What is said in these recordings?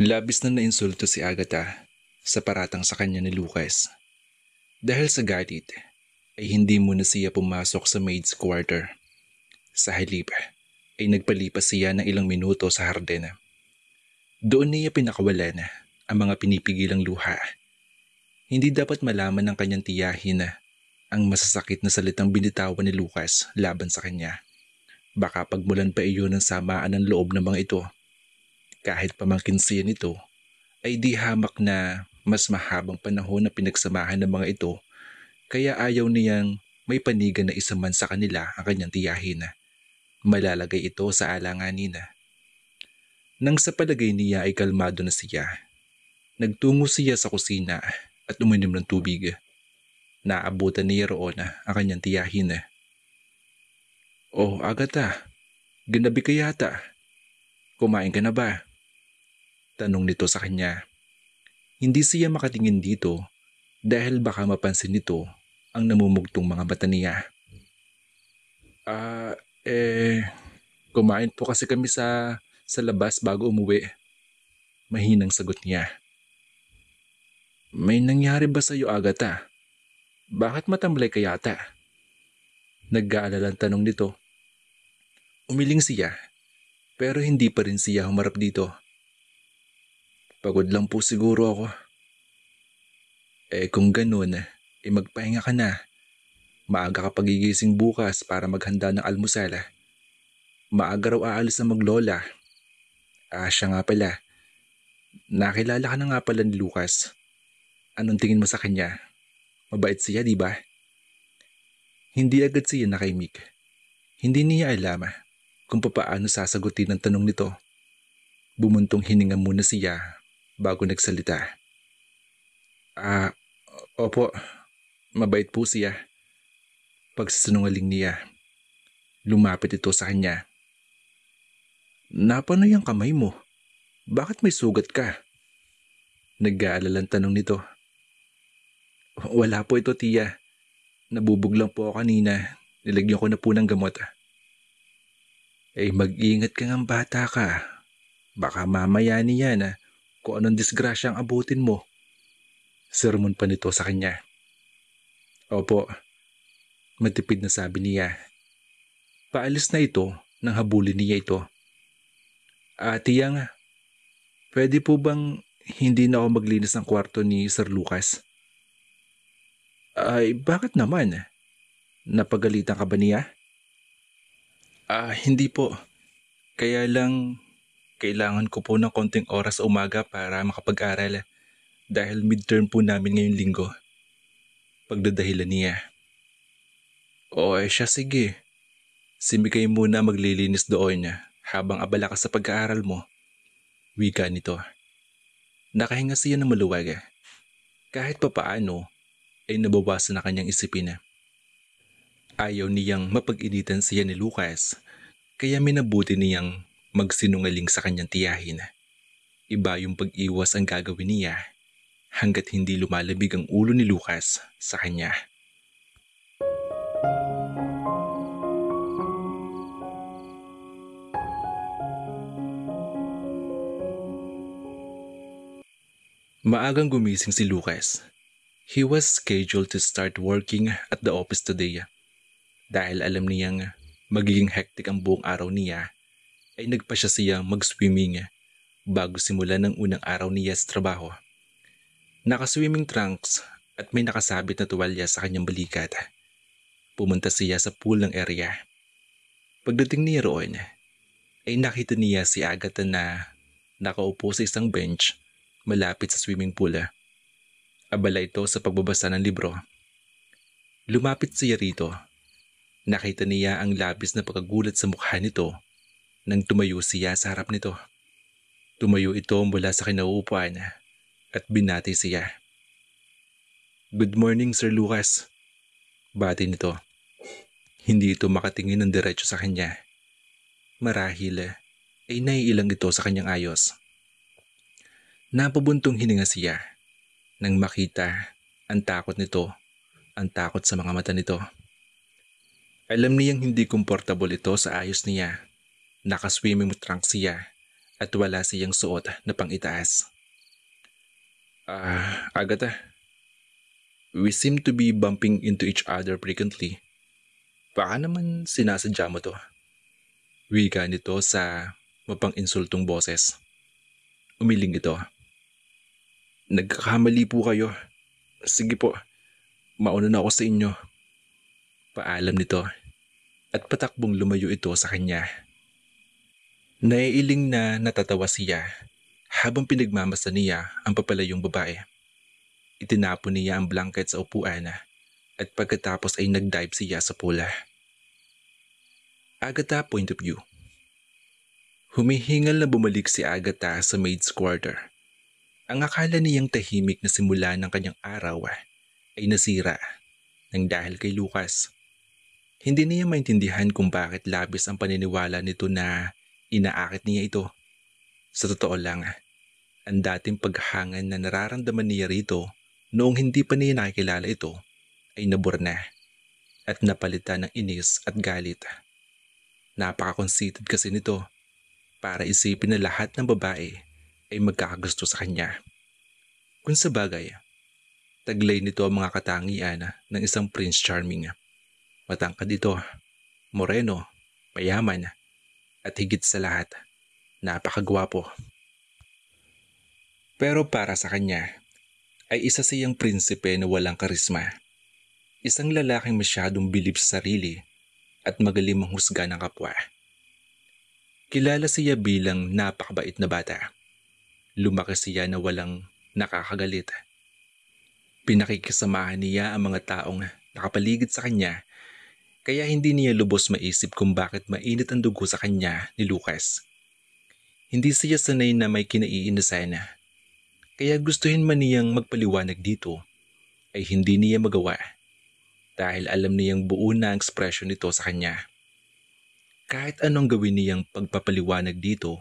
Labis na nainsulto si Agatha sa paratang sa kanya ni Lucas. Dahil sa galit, ay hindi muna siya pumasok sa maid's quarter. Sa halip, ay nagpalipas siya ng ilang minuto sa harden. Doon niya pinakawalan ang mga pinipigilang luha. Hindi dapat malaman ng kanyang tiyahin ang masasakit na salitang binitawan ni Lucas laban sa kanya. Baka pagmulan pa iyon ng samaan ng loob ng mga ito. Kahit pamangkin siya nito, ay di hamak na mas mahabang panahon na pinagsamahan ng mga ito, kaya ayaw niyang may panigan na isa man sa kanila ang kanyang tiyahin. Malalagay ito sa alanganin. Nang sa palagay niya ay kalmado na siya, nagtungo siya sa kusina at uminom ng tubig. Naabutan niya roon ang kanyang tiyahin. "Oh, Agatha, ginabi ka yata. Kumain ka na ba?" Tanong nito sa kanya. Hindi siya makatingin dito dahil baka mapansin nito ang namumugtong mga mata niya. Ah, eh, kumain po kasi kami sa labas bago umuwi. Mahinang sagot niya. "May nangyari ba sa iyo, Agatha? Bakit matamlay ka yata?" Nag-aalalang tanong nito. Umiling siya, pero hindi pa rin siya humarap dito. "Pagod lang po siguro ako." Kung ganun, magpahinga ka na. Maaga ka pagigising bukas para maghanda ng almusal. Maaga raw aalis na maglola. Siya nga pala. Nakilala ka na nga pala ni Lucas. Anong tingin mo sa kanya? Mabait siya, di ba? Hindi agad siya nakaimik. Hindi niya alam kung papaano sasagutin ang tanong nito. Bumuntong hininga muna siya bago nagsalita. Opo, mabait po siya." Pagsasinungaling niya. Lumapit ito sa kanya. "Napanay ang kamay mo. Bakit may sugat ka?" Nag-aalalang tanong nito. "Wala po ito, tiya. Nabubog lang po ako kanina. Nilagyan ko na po ng gamot." Mag-ingat ka ng bata ka. Baka mamaya niyan kung anong disgrasya ang abutin mo." Sermon pa nito sa kanya. "Opo," matipid na sabi niya. Paalis na ito nang habulin niya ito. Tiyang, pwede po bang hindi na ako maglinis ng kwarto ni Sir Lucas?" "Ay, bakit naman? Napagalitan ka ba niya?" Hindi po. Kaya lang, kailangan ko po ng konting oras sa umaga para makapag-aral dahil midterm po namin ngayong linggo." Pagdadahilan niya. Siya sige. Si Mikay muna maglilinis doon habang abala ka sa pag-aaral mo." Wika nito. Nakahinga siya ng maluwag. Kahit papaano ay nabawasan na kanyang isipin. Ayaw niyang mapag-initan siya ni Lucas, kaya minabuti niyang magsinungaling sa kanyang tiyahin. Iba yung pag-iwas ang gagawin niya hanggat hindi lumalamig ang ulo ni Lucas sa kanya. Maagang gumising si Lucas. He was scheduled to start working at the office today. Dahil alam niyang magiging hectic ang buong araw niya, ay nagpasya siyang mag-swimming bago simulan ng unang araw niya sa trabaho. Naka-swimming trunks at may nakasabit na tuwalya sa kanyang balikat. Pumunta siya sa pool ng area. Pagdating niya roon, ay nakita niya si Agatha na nakaupo sa isang bench malapit sa swimming pool. Abala ito sa pagbabasa ng libro. Lumapit siya rito. Nakita niya ang labis na pagkagulat sa mukha nito nang tumayo siya sa harap nito. Tumayo ito mula sa kinauupuan at binati siya. "Good morning, Sir Lucas." Bati nito. Hindi ito makatingin ng diretso sa kanya. Marahil ay naiilang ito sa kanyang ayos. Napabuntong hininga siya nang makita ang takot nito, ang takot sa mga mata nito. Alam niyang hindi komportable ito sa ayos niya. Naka-swimming trunks siya at wala siyang suot na pang-itaas. Agatha, we seem to be bumping into each other frequently. Baka naman sinasadya mo to. Wika nito sa mapang-insultong boses. Umiling ito. Nagkakamali po kayo. Sige po, mauna na ako sa inyo. Paalam nito at patakbong lumayo ito sa kanya. Naiiling na natatawa siya habang pinagmamasa niya ang papalayong babae. Itinapon niya ang blanket sa upuan at pagkatapos ay nag-dive siya sa pula. Agatha point of view. Humihingal na bumalik si Agatha sa maid's quarter. Ang akala niyang tahimik na simula ng kanyang araw ay nasira ng dahil kay Lucas. Hindi niya maintindihan kung bakit labis ang paniniwala nito na inaakit niya ito. Sa totoo lang, ang dating paghangan na nararamdaman niya rito noong hindi pa niya nakikilala ito ay nabura na at napalitan ng inis at galit. Napaka-conceited kasi nito para isipin na lahat ng babae ay magkakagusto sa kanya. Kung sa bagay, taglay nito ang mga katangian ng isang Prince Charming. Matangkad ito, moreno, mayaman, at higit sa lahat, napakagwapo. Pero para sa kanya, ay isa siyang prinsipe na walang karisma. Isang lalaking masyadong bilib sa sarili at magaling manghusga ng kapwa. Kilala siya bilang napakabait na bata. Lumaki siya na walang nakakagalit. Pinakikisamahan niya ang mga taong nakapaligid sa kanya, kaya hindi niya lubos maisip kung bakit mainit ang dugo sa kanya ni Lucas. Hindi siya sanay na may kinaiinisan, kaya gustuhin man niyang magpaliwanag dito ay hindi niya magawa dahil alam niyang buo na ang ekspresyon nito sa kanya. Kahit anong gawin niyang pagpapaliwanag dito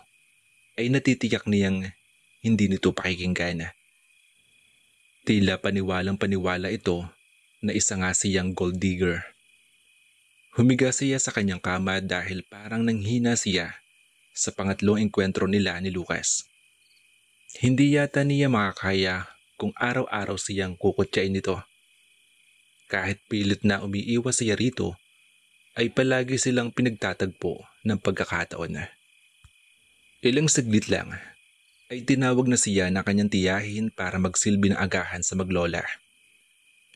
ay natitiyak niyang hindi nito pakikinggan. Tila paniwalang-paniwala ito na isa nga siyang gold digger. Humiga siya sa kanyang kama dahil parang nanghina siya sa pangatlong engkwentro nila ni Lucas. Hindi yata niya makakaya kung araw-araw siyang kukutyain nito. Kahit pilit na umiiwas siya rito, ay palagi silang pinagtatagpo ng pagkakataon. Ilang saglit lang ay tinawag na siya ng kanyang tiyahin para magsilbi ng agahan sa maglola.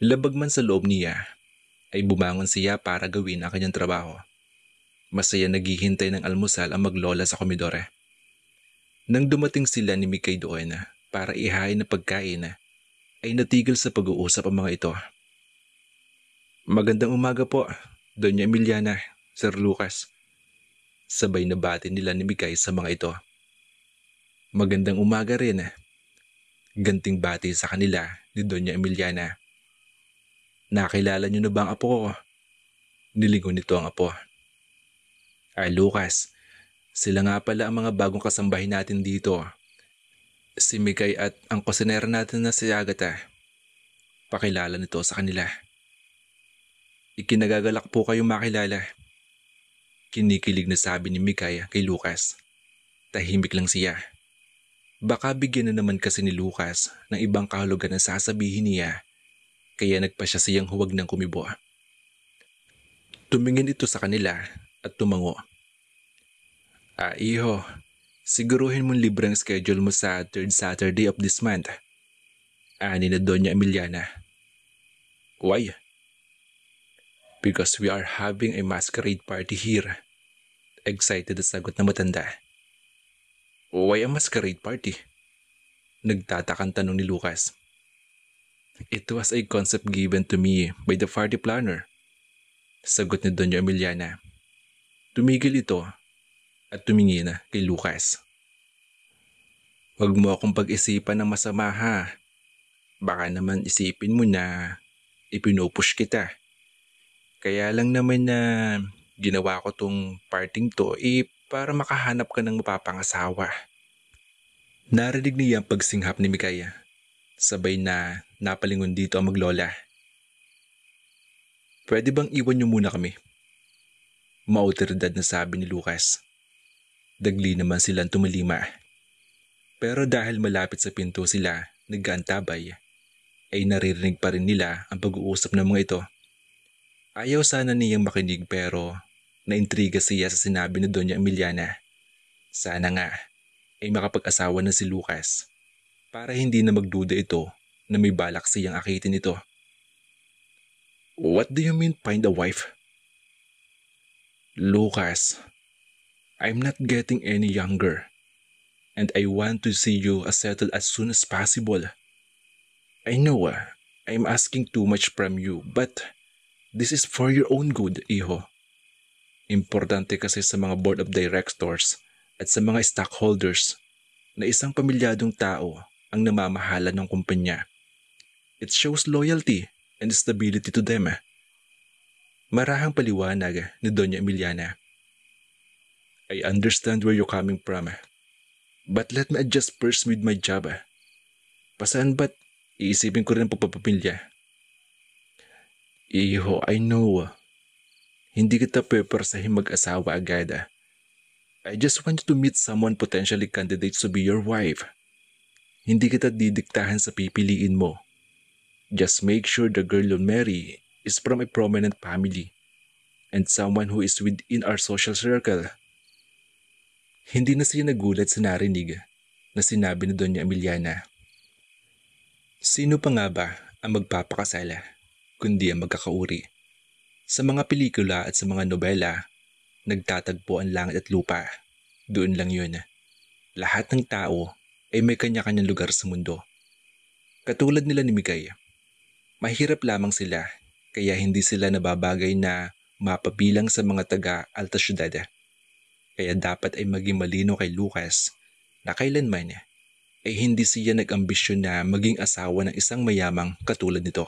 Labag man sa loob niya, ay bumangon siya para gawin ang kanyang trabaho. Masaya naghihintay ng almusal ang maglola sa komedore. Nang dumating sila ni Mikay doon para ihain na pagkain, ay natigil sa pag-uusap ang mga ito. Magandang umaga po, Doña Emiliana, Sir Lucas. Sabay na bati nila ni Mikay sa mga ito. Magandang umaga rin. Ganting bati sa kanila ni Doña Emiliana. Nakilala niyo na ba ang apo ko? Nilingon nito ang apo. Lucas, sila nga pala ang mga bagong kasambahay natin dito. Si Mikay at ang kusinera natin na si Agatha. Pakilala nito sa kanila. Ikinagagalak po kayong makilala. Kinikilig na sabi ni Mikay kay Lucas. Tahimik lang siya. Baka bigyan na naman kasi ni Lucas ng ibang kahulugan na sasabihin niya, kaya nagpasya siyang huwag ng kumibo. Tumingin ito sa kanila at tumango. Iho, siguruhin mong libre ang schedule mo sa third Saturday of this month. Ani na Doña Emiliana. Why? Because we are having a masquerade party here. Excited at sagot na matanda. Why a masquerade party? Nagtatakang tanong ni Lucas. It was a concept given to me by the party planner. Sagot ni Doña Emiliana. Tumigil ito at tumingin kay Lucas. Huwag mo akong pag-isipan ng masama ha. Baka naman isipin mo na ipinupush kita. Kaya lang naman na ginawa ko tong parting to para makahanap ka ng mapapangasawa. Narinig niya ang pagsinghap ni Mikay. Sabay na napalingon dito ang maglola. Pwede bang iwan niyo muna kami? Maotoridad na sabi ni Lucas. Dagli naman silang tumalima. Pero dahil malapit sa pinto sila nag-aantabay, ay naririnig pa rin nila ang pag-uusap ng mga ito. Ayaw sana niyang makinig pero naintriga siya sa sinabi ni Doña Emiliana. Sana nga ay makapag-asawa na si Lucas para hindi na magduda ito na may balak siyang akitin ito. What do you mean find a wife? Lucas, I'm not getting any younger and I want to see you settled as soon as possible. I know I'm asking too much from you but this is for your own good, iho. Importante kasi sa mga board of directors at sa mga stockholders na isang pamilyadong tao ang namamahala ng kumpanya. It shows loyalty and stability to them. Marahang paliwanag ni Doña Emiliana. I understand where you're coming from. But let me adjust first with my job. Pasaan ba't iisipin ko rin ang pagpapamilya? Iho, I know. Hindi kita pepersahin mag-asawa agad. I just want you to meet someone potentially candidates to be your wife. Hindi kita didiktahan sa pipiliin mo. Just make sure the girl you'll marry is from a prominent family and someone who is within our social circle. Hindi na siya nagulat sa narinig na sinabi ni Doña Emiliana. Sino pa nga ba ang magpapakasala kundi ang magkakauri? Sa mga pelikula at sa mga nobela, nagtatagpo ang langit at lupa. Doon lang yun. Lahat ng tao ay may kanya-kanyang lugar sa mundo. Katulad nila ni Mikay, mahirap lamang sila kaya hindi sila nababagay na mapabilang sa mga taga-alta syudad. Kaya dapat ay maging malino kay Lucas na kailanman ay hindi siya nag-ambisyon na maging asawa ng isang mayamang katulad nito.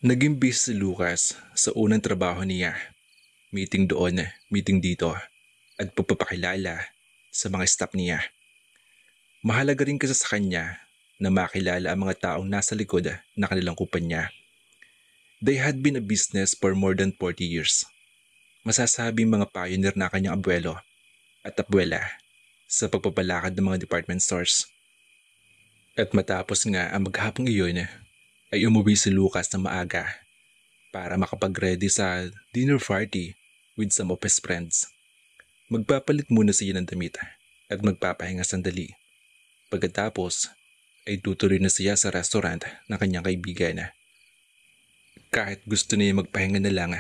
Naging busy si Lucas sa unang trabaho niya. Meeting doon, meeting dito, at pagpapakilala sa mga staff niya. Mahalaga rin kasi sa kanya na makilala ang mga taong nasa likod na kanilang kumpanya. They had been a business for more than 40 years. Masasabing mga pioneer na kanyang abuelo at abuela sa pagpapalakad ng mga department stores. At matapos nga ang maghapong iyon, ay umuwi si Lucas na maaga para makapag-ready sa dinner party with some of his friends. Magpapalit muna siya ng damit at magpapahinga sandali. Pagkatapos ay tutuloy na siya sa restaurant ng kanyang kaibigan. Kahit gusto niya magpahinga na lang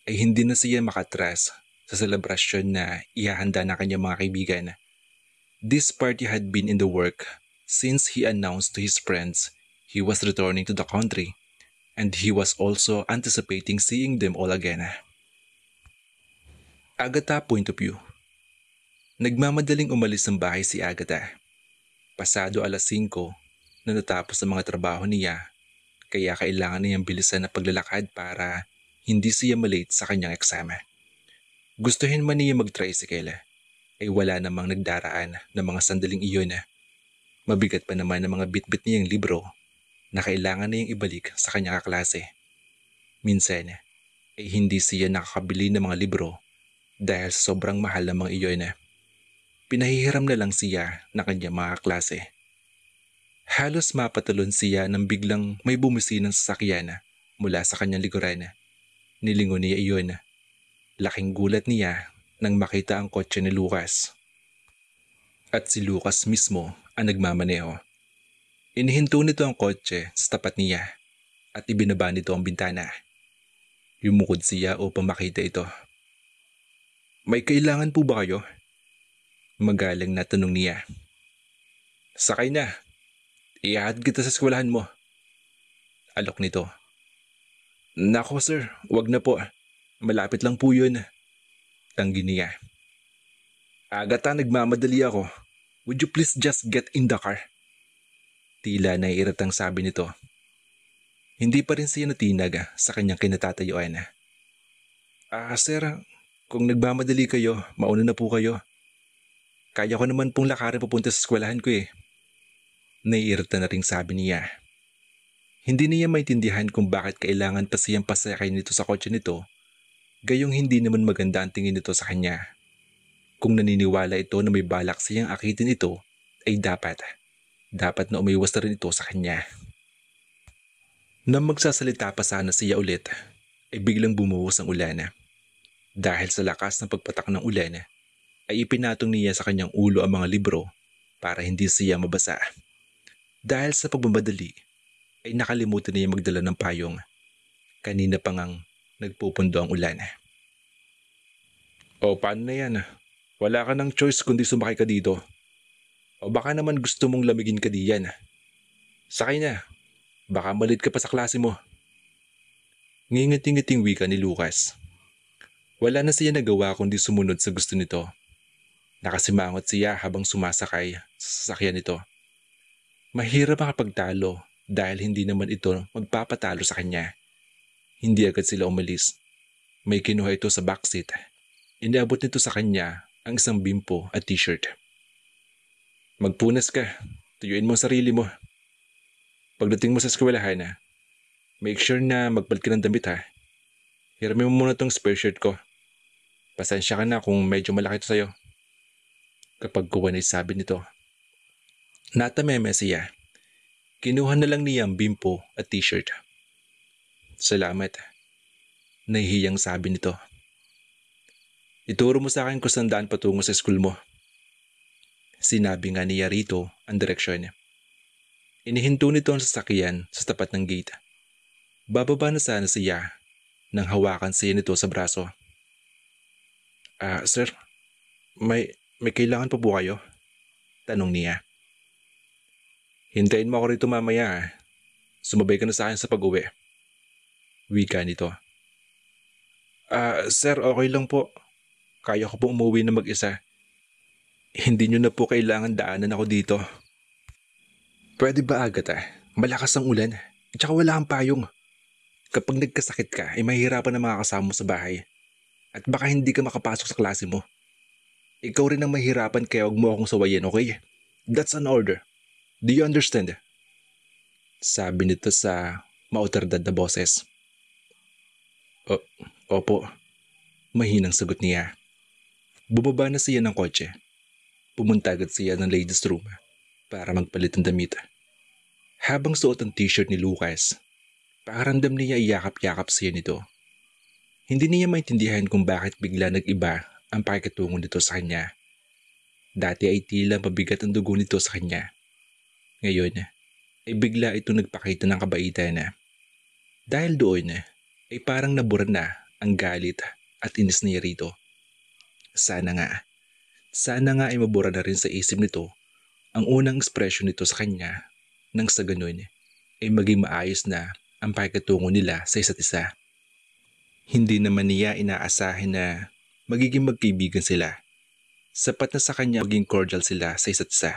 ay hindi na siya makatras sa selebrasyon na ihahanda ng kanyang mga kaibigan. This party had been in the work since he announced to his friends he was returning to the country and he was also anticipating seeing them all again. Agatha point of view. Nagmamadaling umalis ng bahay si Agatha. Pasado alas 5 na natapos ang mga trabaho niya kaya kailangan niyang bilisan na paglalakad para hindi siya malate sa kanyang eksama. Gustuhin man niya mag-tricycle ay wala namang nagdaraan ng mga sandaling iyon. Mabigat pa naman ang mga bitbit niyang libro na kailangan niyang ibalik sa kanyang kaklase. Minsan ay hindi siya nakakabili ng mga libro dahil sa sobrang mahal ng mga iyon. Pinahihiram na lang siya ng kanyang mga kaklase. Halos mapatalon siya nang biglang may bumisinang sasakyan mula sa kanyang likuran. Nilingon niya iyon. Laking gulat niya nang makita ang kotse ni Lucas. At si Lucas mismo ang nagmamaneho. Inihinto nito ang kotse sa tapat niya at ibinaba nito ang bintana. Yumukod siya upang makita ito. May kailangan po ba kayo? Magalang na tanong niya. Sakay na. Ihahatid kita sa eskwelahan mo. Alok nito. Nako sir, wag na po. Malapit lang po yun. Tanggi niya. Agatha, nagmamadali ako. Would you please just get in the car? Tila naiiratang sabi nito. Hindi pa rin siya natinag sa kanyang kinatatayuan. Sir, kung nagmamadali kayo, mauna na po kayo. Kaya ko naman pong lakarin papunta sa eskwelahan ko eh. Naiirita na ring sabi niya. Hindi niya maintindihan kung bakit kailangan pa siyang pasakay nito sa kotse nito, gayong hindi naman maganda ang tingin nito sa kanya. Kung naniniwala ito na may balak siyang akitin ito, ay dapat na umiwas na rin ito sa kanya. Nang magsasalita pa sana siya ulit, ay biglang bumuhos ang ulan. Dahil sa lakas ng pagpatak ng ulan, ay ipinatong niya sa kanyang ulo ang mga libro para hindi siya mabasa. Dahil sa pagmamadali, ay nakalimutan niya magdala ng payong. Kanina pa ngang nagpupundo ang ulan. O paano na yan? Wala ka ng choice kundi sumakay ka dito. O baka naman gusto mong lamigin ka diyan. Sakay na. Baka malit ka pa sa klase mo. Ngingiti-ngiting wika ni Lucas. Wala na siya nagawa kundi sumunod sa gusto nito. Nakasimangot siya habang sumasakay sa sasakyan nito. Mahirap makapagtalo dahil hindi naman ito magpapatalo sa kanya. Hindi agad sila umalis. May kinuha ito sa backseat. Iniabot nito sa kanya ang isang bimpo at t-shirt. Magpunas ka. Tuyuin mo ang sarili mo. Pagdating mo sa eskwelahan, make sure na magpalit ka ng damit ha. Hiramin mo muna tong spare shirt ko. Pasensya ka na kung medyo malaki ito sa'yo. Kapag kuha na sabi nito. Natameme siya. Kinuha na lang niya ang bimpo at t-shirt. Salamat. Nahihiyang sabi nito. Ituro mo sa akin kung saan daan patungo sa school mo. Sinabi nga niya rito ang direksyon. Inihinto nito ang sasakyan sa tapat ng gate. Bababa na sana siya nang hawakan siya nito sa braso. Sir, may kailangan pa po kayo? Tanong niya. Hintayin mo ako rito mamaya. Sumabay ka na sa akin sa pag-uwi. Wika nito. Sir, okay lang po. Kaya ko po umuwi na mag-isa. Hindi nyo na po kailangan daanan ako dito. Pwede ba agad Malakas ang ulan. Tsaka wala kang payong. Kapag nagkasakit ka, ay mahirapan ang mga kasama mo sa bahay. At baka hindi ka makapasok sa klase mo. Ikaw rin ang mahirapan kaya huwag mo akong sawayin, okay? That's an order. Do you understand? Sabi nito sa mautardad na boses. Opo. Mahinang sagot niya. Bumaba na siya ng kotse. Pumunta agad siya ng ladies room para magpalit ng damit. Habang suot ang t-shirt ni Lucas, pakiramdam niya iyakap-yakap siya nito. Hindi niya maintindihan kung bakit bigla nag-iba ang pakikitungo nito sa kanya. Dati ay tila mabigat ang dugo nito sa kanya. Ngayon ay bigla ito nagpakita ng kabaitan. Dahil doon ay parang nabura na ang galit at inis niya rito. Sana nga ay mabura na rin sa isip nito ang unang ekspresyon nito sa kanya nang sa ganun ay maging maayos na ang pakikitungo nila sa isa't isa. Hindi naman niya inaasahin na magiging magkaibigan sila. Sapat na sa kanya maging cordial sila sa isa't isa.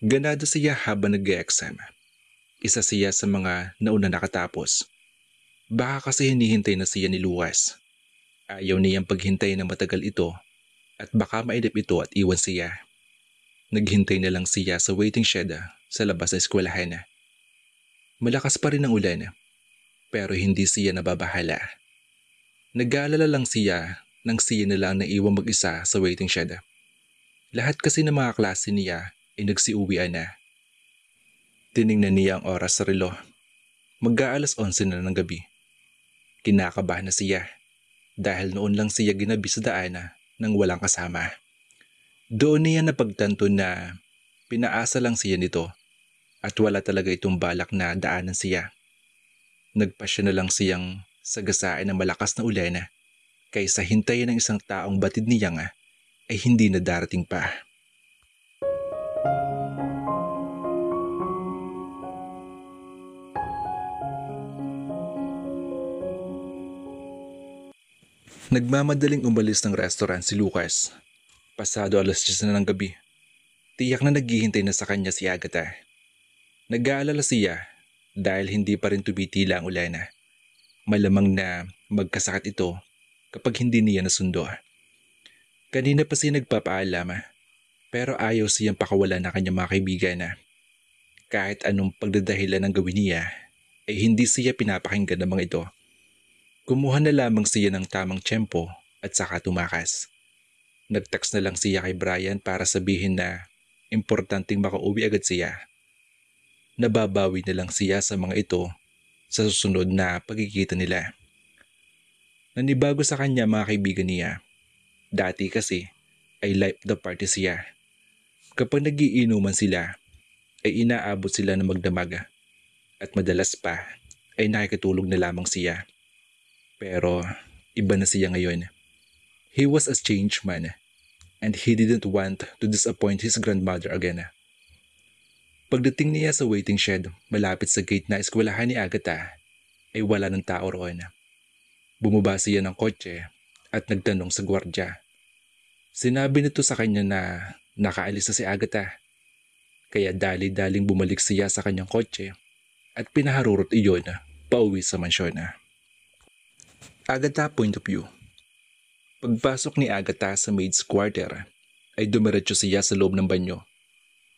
Ganado siya habang nag-e-exam. Isa siya sa mga nauna nakatapos. Baka kasi hinihintay na siya ni Lucas. Ayaw niyang paghintay na matagal ito at baka maidip ito at iwan siya. Naghintay na lang siya sa waiting shed sa labas ng eskwelahan. Malakas pa rin ang ulan pero hindi siya nababahala. Nag-aalala lang siya nang siya na lang naiwang mag-isa sa waiting shed. Lahat kasi ng mga klase niya ay nagsiuwian na. Tiningnan niya ang oras sa relo. Mag-aalas 11 na ng gabi. Kinakabahan na siya dahil noon lang siya ginabi sa daan nang walang kasama. Doon niya napagtanto na pinaasa lang siya nito at wala talaga itong balak na daanan siya. Nagpasya na lang siyang sagasaan ng malakas na ulan kaysa hintayin ng isang taong batid niya ay hindi na darating pa. Nagmamadaling umalis ng restaurant si Lucas. Pasado 10:00 na ng gabi. Tiyak na naghihintay na sa kanya si Agatha. Nag-aalala siya dahil hindi pa rin tumitila ang ulan. Malamang na magkasakit ito kapag hindi niya nasundo. Kanina pa siya nagpapaalam pero ayaw siyang pakawalan ng kanyang mga kaibigan. Kahit anong pagdadahilan ng gawin niya, ay hindi siya pinapakinggan ng mga ito. Kumuha na lamang siya ng tamang tiyempo at saka tumakas. Nag-text na lang siya kay Brian para sabihin na importanteng makauwi agad siya. Nababawi na lang siya sa mga ito sa susunod na pagkikita nila. Nanibago sa kanya mga kaibigan niya. Dati kasi ay life of the party siya. Kapag nagiinuman sila, ay inaabot sila ng magdamag at madalas pa ay nakikitulog na lamang siya. Pero iba na siya ngayon. He was a changed man and he didn't want to disappoint his grandmother again. Pagdating niya sa waiting shed malapit sa gate na eskwelahan ni Agatha, ay wala ng tao roon. Bumaba siya ng kotse at nagtanong sa gwardya. Sinabi nito sa kanya na nakaalis na si Agatha. Kaya dali-daling bumalik siya sa kanyang kotse at pinaharurot iyon pauwi sa mansyon. Agatha point of view. Pagpasok ni Agatha sa maid's quarter ay dumiretso siya sa loob ng banyo.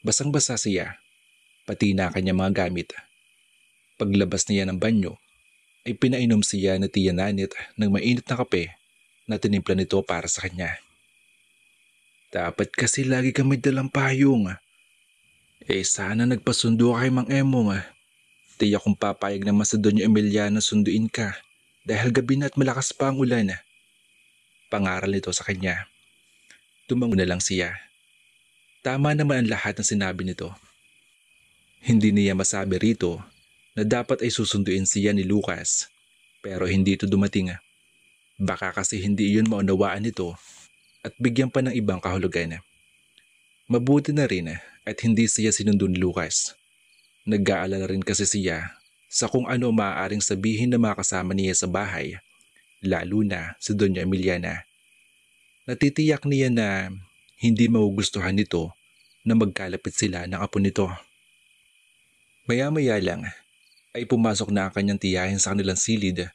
Basang-basa siya, pati na kanyang mga gamit. Paglabas niya ng banyo ay pinainom siya na tiyananit ng mainit na kape na tinimpla nito para sa kanya. Dapat kasi lagi kami dalang payong. Sana nagpasundo kay Mang Emong. Tiyak kong papayag naman sa Doña Emiliana sunduin ka dahil gabi na at malakas pa ang ulan. Pangaral nito sa kanya. Tumango na lang siya. Tama naman ang lahat ng sinabi nito. Hindi niya masabi rito na dapat ay susunduin siya ni Lucas pero hindi ito dumating. Baka kasi hindi iyon maunawaan nito at bigyan pa ng ibang kahulugan. Mabuti na rin at hindi siya sinundo ni Lucas. Nag-aalala rin kasi siya sa kung ano maaaring sabihin ng mga kasama niya sa bahay, lalo na si Doña Emiliana. Natitiyak niya na hindi magugustuhan nito na magkalapit sila ng apo nito. Maya-maya lang ay pumasok na ang kanyang tiyahin sa kanilang silid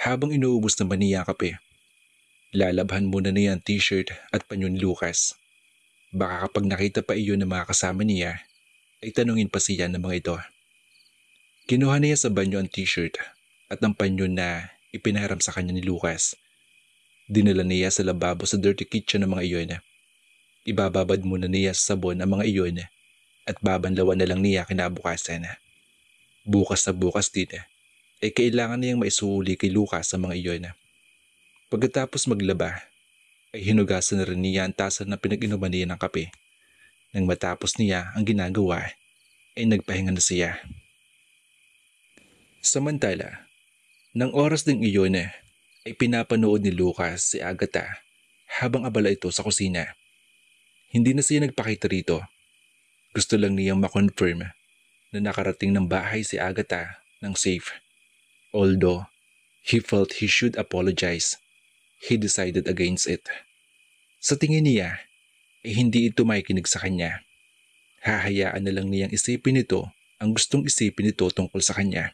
habang inuubos naman niya ang kape. Lalabhan muna niya ang t-shirt at panyo ni Lucas. Baka kapag nakita pa iyon ng mga kasama niya, ay tanungin pa siya ng mga ito. Kinuha niya sa banyo ang t-shirt at ang panyo na ipinahiram sa kanya ni Lucas. Dinala niya sa lababo sa dirty kitchen ng mga iyon. Ibababad muna niya sa sabon ang mga iyon at babanlawan na lang niya kinabukasan. Bukas na bukas din ay kailangan niyang maisuuli kay Lucas sa mga iyon. Pagkatapos maglaba, ay hinugasan na rin niya ang tasa na pinag-inuman niya ng kape. Nang matapos niya ang ginagawa, ay nagpahinga na siya. Samantala, nang oras ding iyon ay pinapanood ni Lucas si Agatha habang abala ito sa kusina. Hindi na siya nagpakita rito. Gusto lang niyang makonfirm na nakarating ng bahay si Agatha ng safe. Although he felt he should apologize, he decided against it. Sa tingin niya, hindi ito makikinig sa kanya. Hahayaan na lang niyang isipin nito ang gustong isipin nito tungkol sa kanya.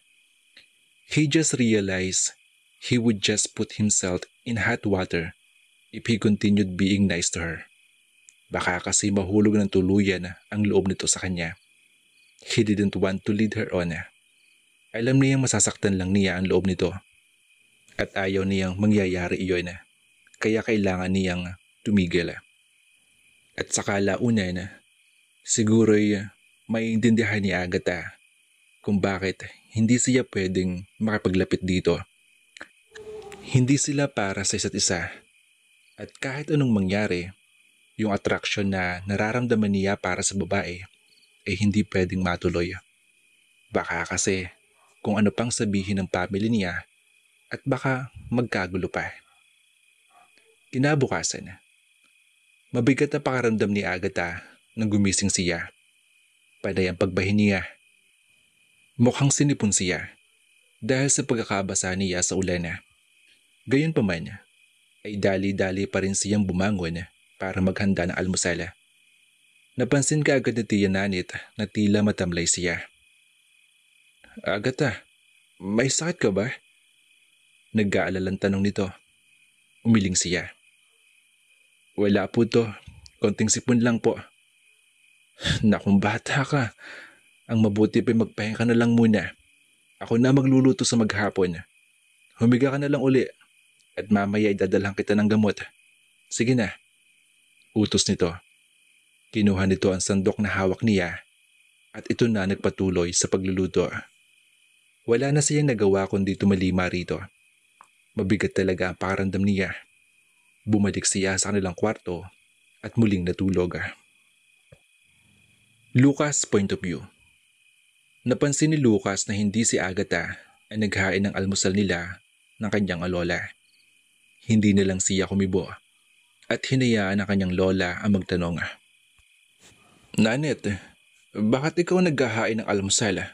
He just realized he would just put himself in hot water if he continued being nice to her. Baka kasi mahulog ng tuluyan ang loob nito sa kanya. He didn't want to lead her on. Alam niyang masasaktan lang niya ang loob nito. At ayaw niyang mangyayari iyon. Kaya kailangan niyang tumigil. At saka launan, siguro'y maiintindihan ni Agatha kung bakit hindi siya pwedeng makapaglapit dito. Hindi sila para sa isa't isa. At kahit anong mangyari, yung attraction na nararamdaman niya para sa babae ay hindi pwedeng matuloy. Baka kasi kung ano pang sabihin ng family niya at baka magkagulo pa. Kinabukasan, mabigat na pakaramdam ni Agatha nang gumising siya. Panay ang pagbahin niya. Mukhang sinipon siya dahil sa pagkakabasa niya sa ulan. Gayunpaman, ay dali-dali pa rin siyang bumangon para maghanda ng almusal. Napansin ka agad ni Tia Nanit na tila matamlay siya. Agatha, may sakit ka ba? Nag-aalalang tanong nito. Umiling siya. Wala po to, konting sipon lang po. Nakong bata ka, Ang mabuti pa magpahinga ka na lang muna. Ako na magluluto sa maghapon. Humiga ka na lang uli at mamaya idadalhan kita ng gamot. Sige na, utos nito. Kinuha nito ang sandok na hawak niya at ito na nagpatuloy sa pagluluto. Wala na siyang nagawa kundi tumalima rito. Mabigat talaga ang pakiramdam niya. Bumalik siya sa kanilang kwarto at muling natulog. Lucas' point of view. Napansin ni Lucas na hindi si Agatha ay naghain ng almusal nila ng kanyang lola. Hindi na lang siya kumibo at hinayaan ang kanyang lola ang magtanong. Nanette, bakit ikaw naghahain ng almusal?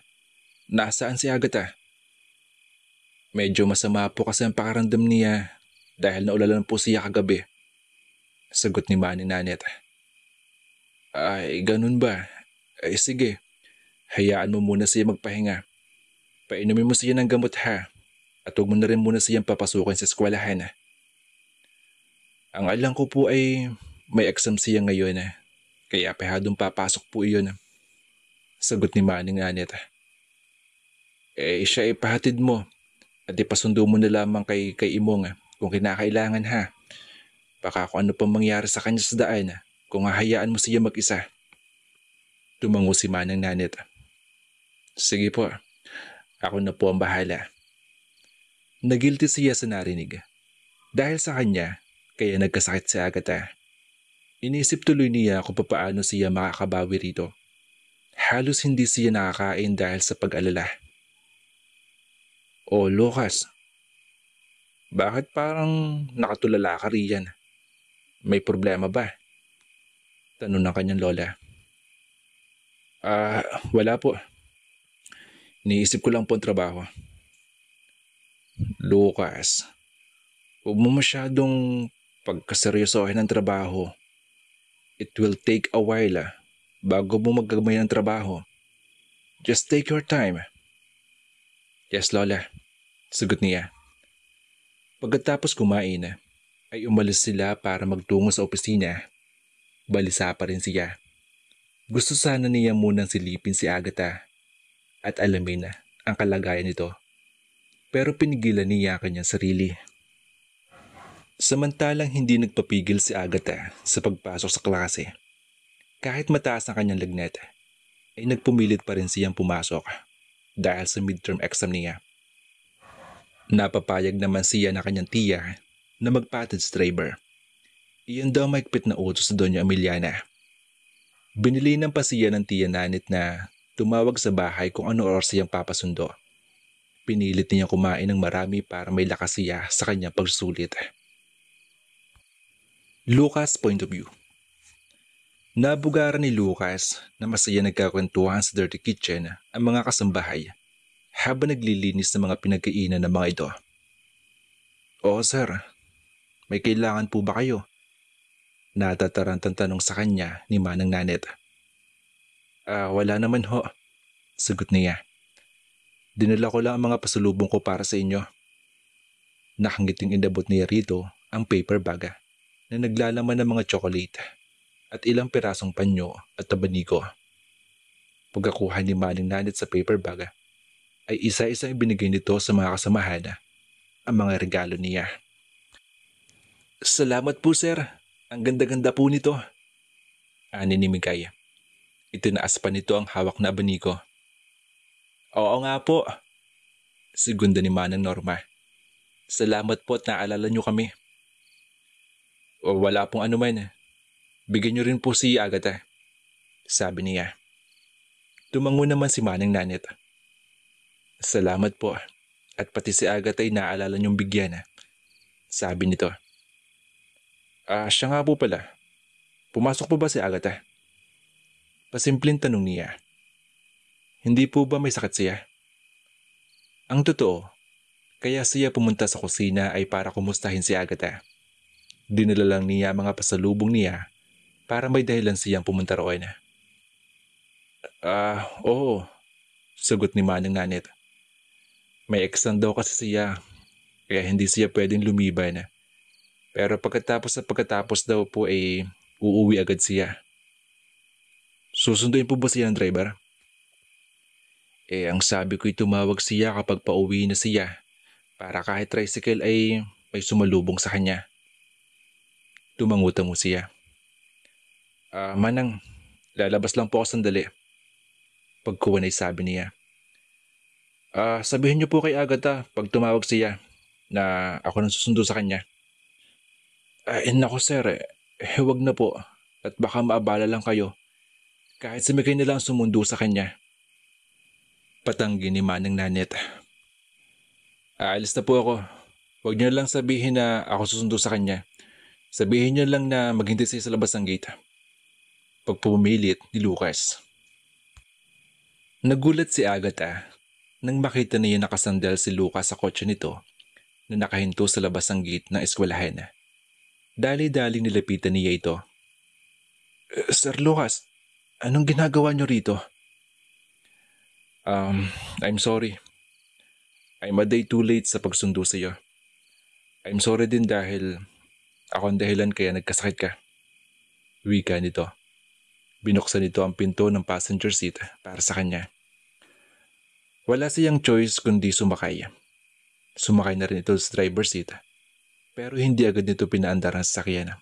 Nasaan si Agatha? Medyo masama po kasi ang pakiramdam niya dahil naulalan po siya kagabi. Sagot ni Manny Nanette. Ay, ganun ba? Ay sige, hayaan mo muna siya magpahinga. Painumin mo siya ng gamot ha at huwag mo na rin muna siyang papasukin sa eskwelahan. Ang alam ko po ay may exam siya ngayon kaya pahadong papasok po iyon. Sagot ni Manny Nanette. Siya ipahatid mo at ipasundo mo na lamang kay Imong kung kinakailangan ha. Baka kung ano pang mangyari sa kanya sa daan kung hahayaan mo siya mag-isa. Tumango si Manang Nanette. Sige po, ako na po ang bahala. Nagilty siya sa narinig. Dahil sa kanya, kaya nagkasakit si Agatha. Inisip tuloy niya kung paano siya makakabawi rito. Halos hindi siya nakakain dahil sa pag-alala. O Lucas, bakit parang nakatulala ka riyan? May problema ba? Tanong ng kanyang lola. Wala po. Iniisip ko lang po ang trabaho. Lucas, huwag mo masyadong pagkaseryosohin ang trabaho. It will take a while bago mo magagmay ng trabaho. Just take your time. Yes, Lola. Sagot niya. Pagkatapos kumain, ay umalis sila para magtungo sa opisina. Balisa pa rin siya. Gusto sana niya munang silipin si Agatha at alamin ang kalagayan nito. Pero pinigilan niya ang kanyang sarili. Samantalang hindi nagpapigil si Agatha sa pagpasok sa klase. Kahit mataas ang kanyang lagnat, ay nagpumilit pa rin siyang pumasok dahil sa midterm exam niya. Napapayag naman siya na kanyang tiya na magpatid sa driver. Iyon daw maigpit na utos sa Doña Emiliana. Binilinan pa siya ng tiya Nanette na tumawag sa bahay kung ano oras siyang papasundo. Pinilit niya kumain ng marami para may lakas siya sa kanyang pagsusulit. Lucas' point of view. Nabugaran ni Lucas na masaya nagkakwentuhan sa dirty kitchen ang mga kasambahay habang naglilinis ng mga pinagkainan ng mga ito. Oo sir, may kailangan po ba kayo? Natatarantang tanong sa kanya ni Manang Nanette. Wala naman ho, sagot niya. Dinala ko lang ang mga pasalubong ko para sa inyo. Nakangiting inabot niya rito ang paper bag na naglalaman ng mga chocolate at ilang pirasong panyo at tabaniko. Pagkakuha ni Manang Nanette sa paper bag, ay isa-isa ibinigay nito sa mga kasamahan ang mga regalo niya. Salamat po sir, ang ganda-ganda po nito. Ani ni Migay. Itinaas pa nito ang hawak na abaniko. Oo nga po, segunda ni Manang Norma. Salamat po at naalala niyo kami. O wala pong anuman. Bigyan niyo rin po si Agatha, sabi niya. Tumango naman si Manang Nanette. Salamat po at pati si Agatha ay naalala niyong bigyan, sabi nito. Siya nga po pala. Pumasok po ba si Agatha? Pasimpleng tanong niya. Hindi po ba may sakit siya? Ang totoo, kaya siya pumunta sa kusina ay para kumustahin si Agatha. Dinala lang niya mga pasalubong niya para may dahilan siyang pumunta roon. Oo, sagot ni Manang Nanette. May exam daw kasi siya, kaya hindi siya pwedeng lumiban. Pero pagkatapos daw po ay uuwi agad siya. Susunduin po ba siya ng driver? Ang sabi ko'y tumawag siya kapag pauwi na siya para kahit tricycle ay may sumalubong sa kanya. Tumangutango siya. Manang, lalabas lang po ako sandali. Pagkuwan ay sabi niya. Sabihin niyo po kay Agatha pag tumawag siya na ako nang susundo sa kanya. Nako sir, wag na po at baka maabala lang kayo. Kahit si Mikay na lang sumundo sa kanya. Patanggi ni Manang Nanet. Aalis na po ako. Huwag niyo lang sabihin na ako susundo sa kanya. Sabihin niyo lang na maghintay siya sa labas ng gate. Pagpumilit ni Lucas. Nagulat si Agatha nang makita niya nakasandal si Lucas sa kotse nito na nakahinto sa labas ng gate ng eskwelahan. Dali-daling nilapitan niya ito. Sir Lucas, anong ginagawa niyo rito? I'm sorry. I'm a day too late sa pagsundo sa iyo. I'm sorry din dahil ako ang dahilan kaya nagkasakit ka. Wika nito. Binuksan nito ang pinto ng passenger seat para sa kanya. Wala siyang choice kundi sumakay. Sumakay na rin ito sa driver's seat. Pero hindi agad nito pinaandar ang sasakyan.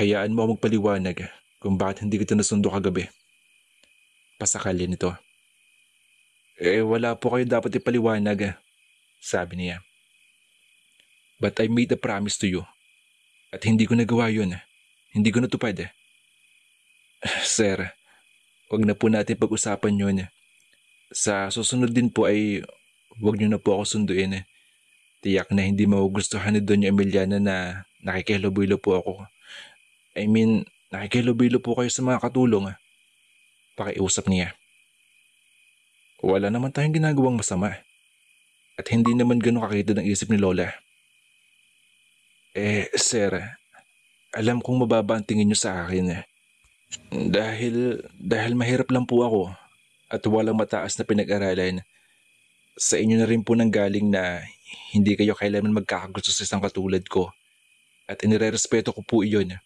Hayaan mo magpaliwanag kung bakit hindi kita nasundo kagabi. Pasakali nito. Wala po kayo dapat ipaliwanag, sabi niya. But I made a promise to you. At hindi ko nagawa yun. Hindi ko natupad. Sir, wag na po natin pag-usapan yun. Sa susunod din po ay wag niyo na po ako sunduin. Tiyak na hindi magugustuhan ni Doña Emiliana na nakikihilo-bilo po ako. Nakikihilo-bilo po kayo sa mga katulong. Pakiusap niya. Wala naman tayong ginagawang masama. At hindi naman ganun kakita ng isip ni Lola. Sir, alam kong mababa ang tingin niyo sa akin. Dahil mahirap lang po ako at walang mataas na pinag-aralan. Sa inyo na rin po nanggaling na hindi kayo kailanman magkakagusto sa isang katulad ko at inirerespeto ko po iyon.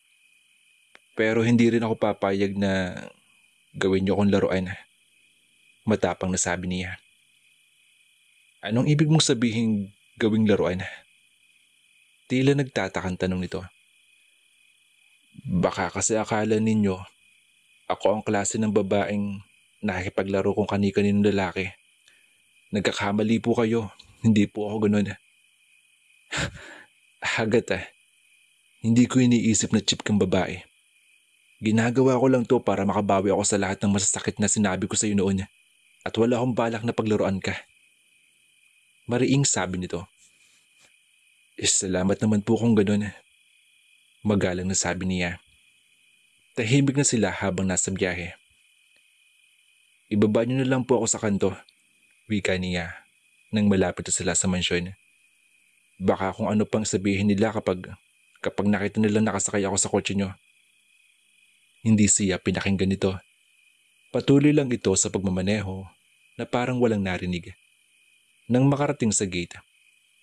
Pero hindi rin ako papayag na gawin niyo akong laruan. Matapang na sabi niya. Anong ibig mong sabihin gawing laruan? Tila nagtatakang tanong nito. Baka kasi akala ninyo ako ang klase ng babaeng nakikipaglaro kung kani-kaninong lalaki. Nagkakamali po kayo. Hindi po ako ganun. Agatha, hindi ko iniisip na cheap kang babae. Ginagawa ko lang to para makabawi ako sa lahat ng masasakit na sinabi ko sa iyo noon. At wala akong balak na paglaruan ka. Mariing sabi nito. Salamat naman po kung ganun. Magalang na sabi niya. Tahimik na sila habang nasa biyahe. Ibaba niyo na lang po ako sa kanto. Wika niya nang malapit na sila sa mansyon. Baka kung ano pang sabihin nila kapag nakita nila nakasakay ako sa kotse niyo. Hindi siya pinakinggan nito. Patuloy lang ito sa pagmamaneho na parang walang narinig. Nang makarating sa gate,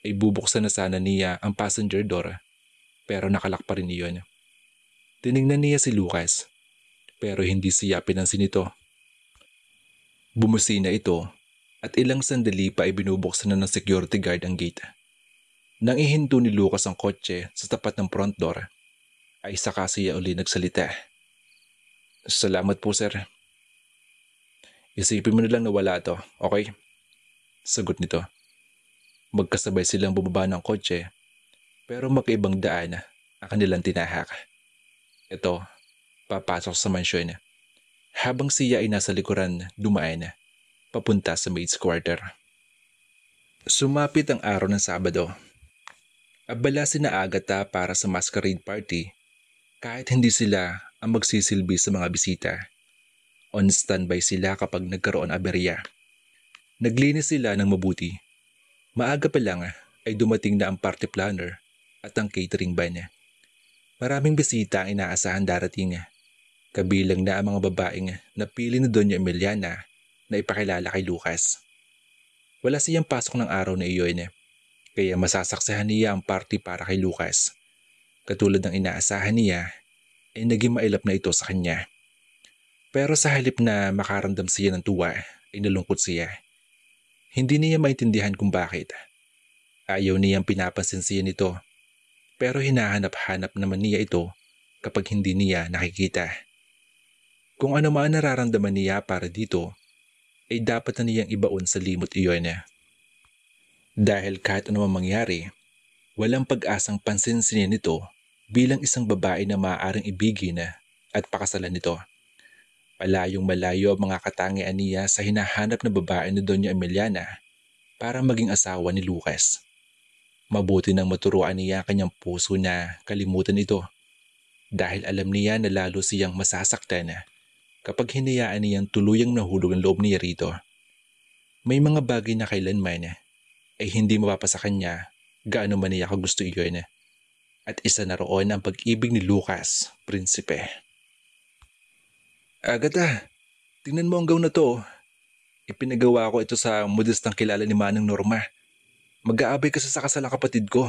ay bubuksan na sana niya ang passenger door pero nakalak pa rin iyon. Tiningnan niya si Lucas pero hindi siya pinansin ito. Bumusina ito at ilang sandali pa ay binubuksan na ng security guard ang gate. Nang ihinto ni Lucas ang kotse sa tapat ng front door, ay saka siya uli nagsalita. Salamat po sir. Isipin mo na lang na wala to, okay? Sagot nito. Magkasabay silang bumaba ng kotse pero magkaibang daan ang kanilang tinahak. Ito, papasok sa mansyon. Habang siya ay nasa likuran, dumaan papunta sa maid's quarter. Sumapit ang araw ng Sabado. Abala sina Agatha para sa masquerade party kahit hindi sila ang magsisilbi sa mga bisita. On standby sila kapag nagkaroon aberya. Naglinis sila ng mabuti. Maaga pa lang ay dumating na ang party planner at ang catering van. Maraming bisita ang inaasahan darating. Kabilang na ang mga babaeng napili ni Doña Emiliana na ipakilala kay Lucas. Wala siyang pasok ng araw na iyon, kaya masasaksihan niya ang party para kay Lucas. Katulad ng inaasahan niya, ay naging mailap na ito sa kanya. Pero sa halip na makaramdam siya ng tuwa, ay nalungkot siya. Hindi niya maintindihan kung bakit. Ayaw niyang pinapansin siya nito, pero hinahanap-hanap naman niya ito kapag hindi niya nakikita. Kung ano man nararamdaman niya para dito, ay dapat na niyang ibaon sa limot iyon. Dahil kahit ano man mangyari, walang pag-asang pansinin nito bilang isang babae na maaaring ibigin at pakasalan nito. Malayong malayo ang mga katangian niya sa hinahanap na babae ni Doña Emiliana para maging asawa ni Lucas. Mabuti nang maturuan niya kanyang puso na kalimutan ito dahil alam niya na lalo siyang masasaktan kapag hinayaan niyang tuluyang nahulog ang loob niya rito. May mga bagay na kailanman ay hindi mapapasa kanya gaano man niya kagusto iyon. At isa na roon ang pag-ibig ni Lucas, prinsipe. Agatha, tingnan mo ang gown na to. Ipinagawa ko ito sa modestang kilala ni Manang Norma. Mag-aabay kasi sa kasal ang kapatid ko.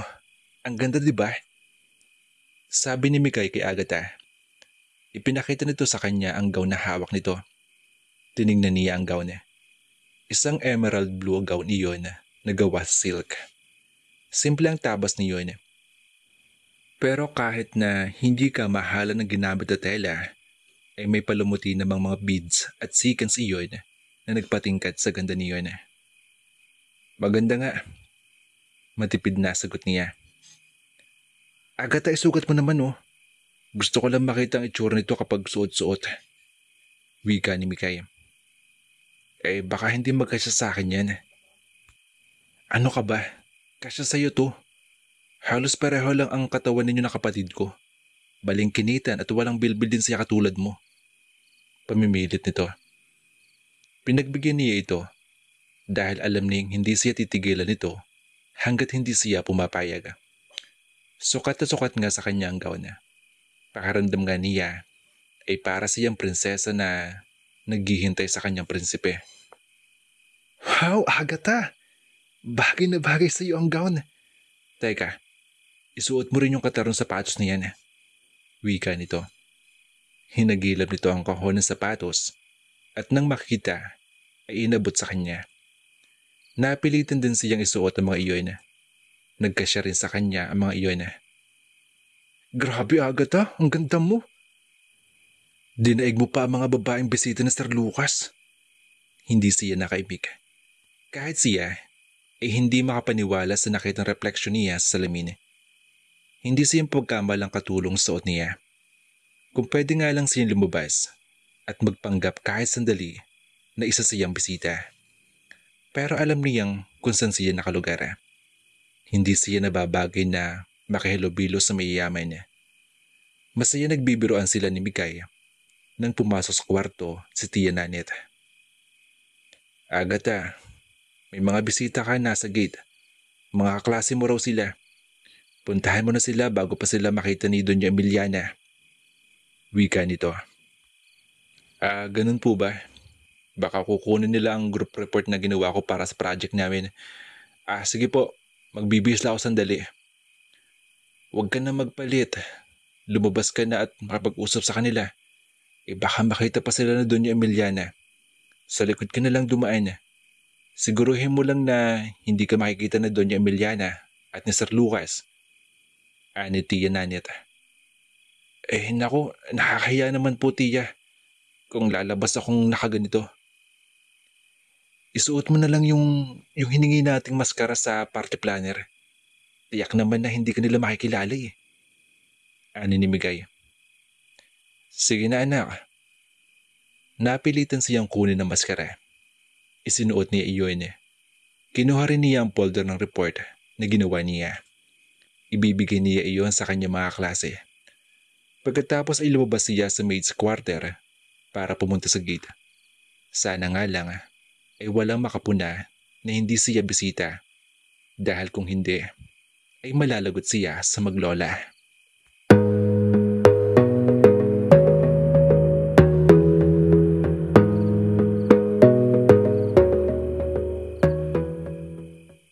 Ang ganda, di ba? Sabi ni Mikay kay Agatha. Ipinakita nito sa kanya ang gown na hawak nito. Tiningnan niya ang gown. Isang emerald blue gown iyon na gawa sa silk. Simple ang tabas niyon. Pero kahit na hindi ka mahalan ng ginamit na tela, ay may palumuti namang mga beads at sequins iyon na nagpatingkad sa ganda niyon. Maganda nga. Matipid na sagot niya. Agatha, isugat mo naman oh. Gusto ko lang makita ang itsura nito kapag suot-suot. Wika ni Mikay. Baka hindi magkasya sa akin yan. Ano ka ba? Kasya sa'yo to. Halos pareho lang ang katawan ninyo na kapatid ko. Balingkinitan at walang bilbil din siya katulad mo. Pamimilit nito. Pinagbigyan niya ito dahil alam niyang hindi siya titigilan nito hanggat hindi siya pumapayag. Sukat na sukat nga sa kanya ang gown. Pakaramdam nga niya ay para siyang prinsesa na naghihintay sa kanyang prinsipe. Wow, Agatha! Bagay na bagay sa iyo ang gown. Teka, isuot mo rin yung katarong sapatos na yan. Wika nito. Hinagilap nito ang kahon ng sapatos at nang makita ay inabot sa kanya. Napilitan din siyang isuot ang mga iyon. Nagkasya rin sa kanya ang mga iyon. Grabe Agatha, ang ganda mo. Dinaig mo pa ang mga babaeng bisita ni Sir Lucas. Hindi siya nakaibig. Kahit siya ay hindi makapaniwala sa nakitang refleksyon niya sa salamin. Hindi siyang pagkamalang katulong sa suot niya. Kung pwede nga lang siyang lumabas at magpanggap kahit sandali na isa siyang bisita. Pero alam niyang kung saan siya nakalugar. Hindi siya nababagay na makihilobilo sa mayayaman niya. Masaya nagbibiroan sila ni Mikay nang pumasok sa kwarto si Tia Nanette. Agatha, may mga bisita ka nasa gate. Mga kaklase mo raw sila. Puntahan mo na sila bago pa sila makita ni Doña Emiliana. Wika nito. Ganun po ba? Baka kukunin nila ang group report na ginawa ko para sa project namin. Sige po, magbibihis lang ako sandali. Huwag ka na magpalit. Lumabas ka na at makapag-usap sa kanila. Baka makita pa sila na Doña Emiliana. Sa likod ka na lang dumaan. Siguruhin mo lang na hindi ka makikita na Doña Emiliana at ni Sir Lucas. Ani Tia Nanette. Naku, nakakahiya naman po Tia. Kung lalabas akong nakaganito. Isuot mo na lang yung hiningi nating maskara sa party planner. Tiyak naman na hindi ka nila makikilala eh. Ani ni Migay. Sige na anak. Napilitan siyang kunin ang maskara. Isinuot niya iyon. Kinuha rin niya ang folder ng report na ginawa niya. Ibibigay niya iyon sa kanyang mga klase. Pagkatapos ay lumabas siya sa maid's quarter para pumunta sa gate. Sana nga lang ay walang makapuna na hindi siya bisita dahil kung hindi ay malalagot siya sa maglola.